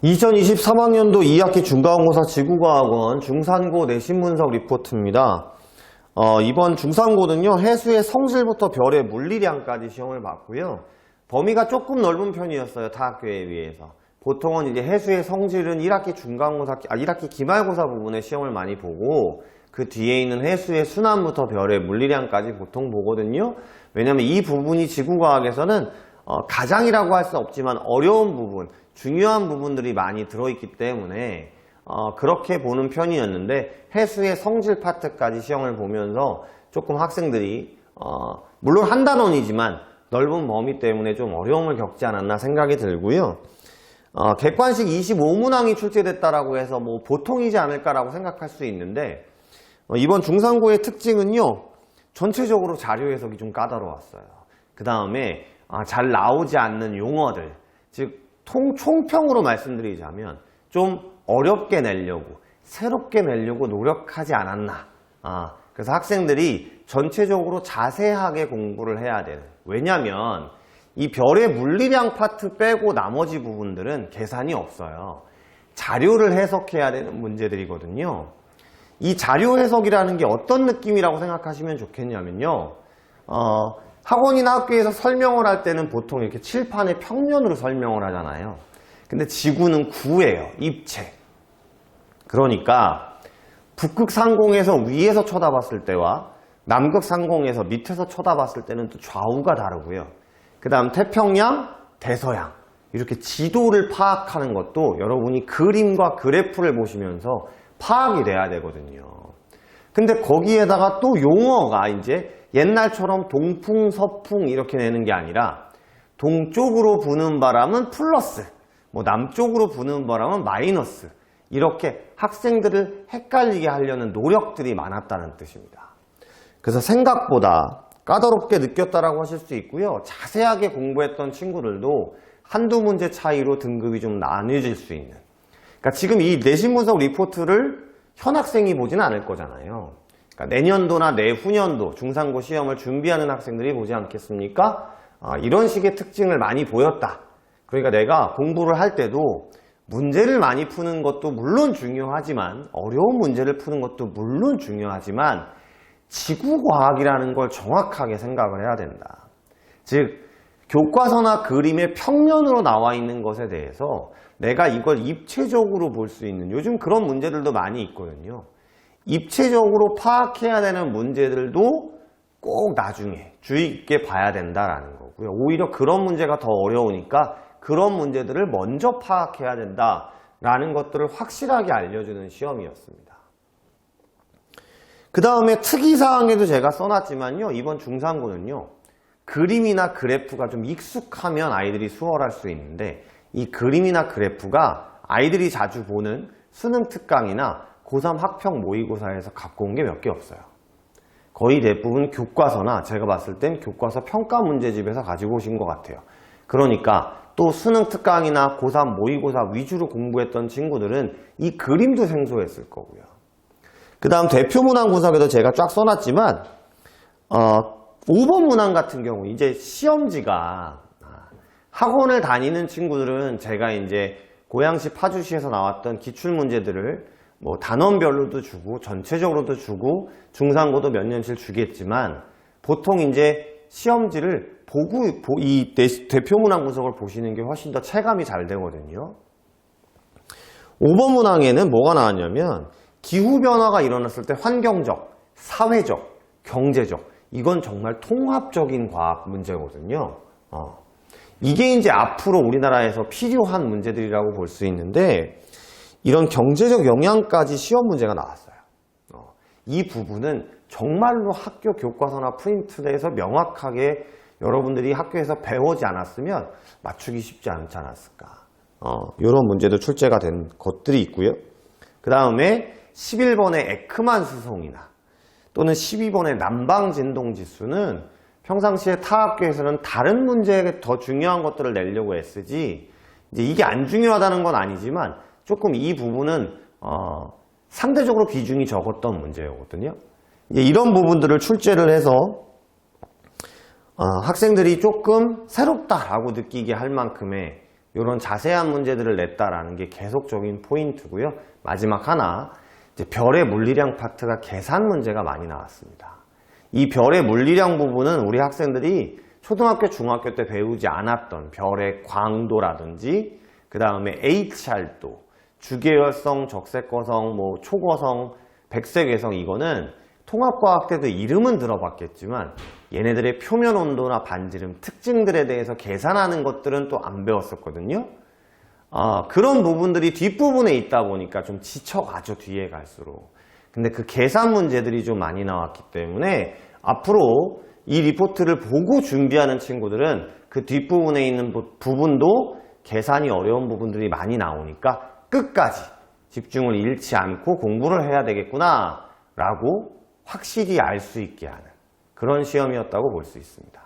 2023학년도 2학기 중간고사 지구과학원 중산고 내신 분석 리포트입니다. 이번 중산고는요, 해수의 성질부터 별의 물리량까지 시험을 봤고요. 범위가 조금 넓은 편이었어요, 타 학교에 비해서. 보통은 이제 해수의 성질은 1학기 기말고사 부분에 시험을 많이 보고, 그 뒤에 있는 해수의 순환부터 별의 물리량까지 보통 보거든요. 왜냐면 이 부분이 지구과학에서는 가장이라고 할 수 없지만 어려운 부분, 중요한 부분들이 많이 들어있기 때문에 그렇게 보는 편이었는데, 해수의 성질 파트까지 시험을 보면서 조금 학생들이 물론 한 단원이지만 넓은 범위 때문에 좀 어려움을 겪지 않았나 생각이 들고요. 객관식 25문항이 출제됐다라고 해서 뭐 보통이지 않을까라고 생각할 수 있는데, 이번 중산고의 특징은요, 전체적으로 자료 해석이 좀 까다로웠어요. 그 다음에 잘 나오지 않는 용어들, 즉 총평으로 말씀드리자면 좀 어렵게 내려고, 새롭게 내려고 노력하지 않았나. 그래서 학생들이 전체적으로 자세하게 공부를 해야 되는. 왜냐면 이 별의 물리량 파트 빼고 나머지 부분들은 계산이 없어요. 자료를 해석해야 되는 문제들이거든요. 이 자료 해석이라는 게 어떤 느낌이라고 생각하시면 좋겠냐면요. 학원이나 학교에서 설명을 할 때는 보통 이렇게 칠판에 평면으로 설명을 하잖아요. 근데 지구는 구예요. 입체. 그러니까 북극 상공에서 위에서 쳐다봤을 때와 남극 상공에서 밑에서 쳐다봤을 때는 또 좌우가 다르고요. 그 다음 태평양, 대서양 이렇게 지도를 파악하는 것도 여러분이 그림과 그래프를 보시면서 파악이 돼야 되거든요. 근데 거기에다가 또 용어가 이제 옛날처럼 동풍, 서풍 이렇게 내는 게 아니라 동쪽으로 부는 바람은 플러스, 뭐 남쪽으로 부는 바람은 마이너스, 이렇게 학생들을 헷갈리게 하려는 노력들이 많았다는 뜻입니다. 그래서 생각보다 까다롭게 느꼈다라고 하실 수 있고요. 자세하게 공부했던 친구들도 한두 문제 차이로 등급이 좀 나뉘어질 수 있는. 그러니까 지금 이 내신 분석 리포트를 현학생이 보지는 않을 거잖아요. 그러니까 내년도나 내후년도 중산고 시험을 준비하는 학생들이 보지 않겠습니까? 이런 식의 특징을 많이 보였다. 그러니까 내가 공부를 할 때도 문제를 많이 푸는 것도 물론 중요하지만, 어려운 문제를 푸는 것도 물론 중요하지만 지구과학이라는 걸 정확하게 생각을 해야 된다. 즉 교과서나 그림의 평면으로 나와 있는 것에 대해서 내가 이걸 입체적으로 볼 수 있는, 요즘 그런 문제들도 많이 있거든요. 입체적으로 파악해야 되는 문제들도 꼭 나중에 주의 깊게 봐야 된다라는 거고요. 오히려 그런 문제가 더 어려우니까 그런 문제들을 먼저 파악해야 된다라는 것들을 확실하게 알려주는 시험이었습니다. 그 다음에 특이사항에도 제가 써놨지만요, 이번 중산고는요, 그림이나 그래프가 좀 익숙하면 아이들이 수월할 수 있는데, 이 그림이나 그래프가 아이들이 자주 보는 수능 특강이나 고3 학평 모의고사에서 갖고 온 게 몇 개 없어요. 거의 대부분 교과서나 제가 봤을 땐 교과서 평가 문제집에서 가지고 오신 것 같아요. 그러니까 또 수능 특강이나 고3 모의고사 위주로 공부했던 친구들은 이 그림도 생소했을 거고요. 그 다음 대표 문항 분석에도 제가 쫙 써놨지만 5번 문항 같은 경우 이제 시험지가, 학원을 다니는 친구들은 제가 이제 고양시 파주시에서 나왔던 기출문제들을 뭐 단원별로도 주고 전체적으로도 주고 중산고도 몇 년씩 주겠지만, 보통 이제 시험지를 보고 이 대표 문항 분석을 보시는 게 훨씬 더 체감이 잘 되거든요. 5번 문항에는 뭐가 나왔냐면, 기후변화가 일어났을 때 환경적, 사회적, 경제적, 이건 정말 통합적인 과학 문제거든요. 이게 이제 앞으로 우리나라에서 필요한 문제들이라고 볼 수 있는데, 이런 경제적 영향까지 시험 문제가 나왔어요. 이 부분은 정말로 학교 교과서나 프린트에서 명확하게 여러분들이 학교에서 배우지 않았으면 맞추기 쉽지 않지 않았을까. 이런 문제도 출제가 된 것들이 있고요. 그 다음에 11번의 에크만 수송이나 또는 12번의 난방진동지수는 평상시에 타 학교에서는 다른 문제에 더 중요한 것들을 내려고 애쓰지, 이제 이게 안 중요하다는 건 아니지만 조금 이 부분은 상대적으로 비중이 적었던 문제였거든요. 이제 이런 부분들을 출제를 해서 학생들이 조금 새롭다라고 느끼게 할 만큼의 이런 자세한 문제들을 냈다라는 게 계속적인 포인트고요. 마지막 하나, 이제 별의 물리량 파트가 계산 문제가 많이 나왔습니다. 이 별의 물리량 부분은 우리 학생들이 초등학교, 중학교 때 배우지 않았던 별의 광도라든지 그 다음에 HR도, 주계열성, 적색거성, 초거성, 백색외성, 이거는 통합과학 때도 이름은 들어봤겠지만 얘네들의 표면 온도나 반지름, 특징들에 대해서 계산하는 것들은 또 안 배웠었거든요. 그런 부분들이 뒷부분에 있다 보니까 좀 지쳐가죠, 뒤에 갈수록. 근데 그 계산 문제들이 좀 많이 나왔기 때문에 앞으로 이 리포트를 보고 준비하는 친구들은 그 뒷부분에 있는 부분도 계산이 어려운 부분들이 많이 나오니까 끝까지 집중을 잃지 않고 공부를 해야 되겠구나 라고 확실히 알 수 있게 하는 그런 시험이었다고 볼 수 있습니다.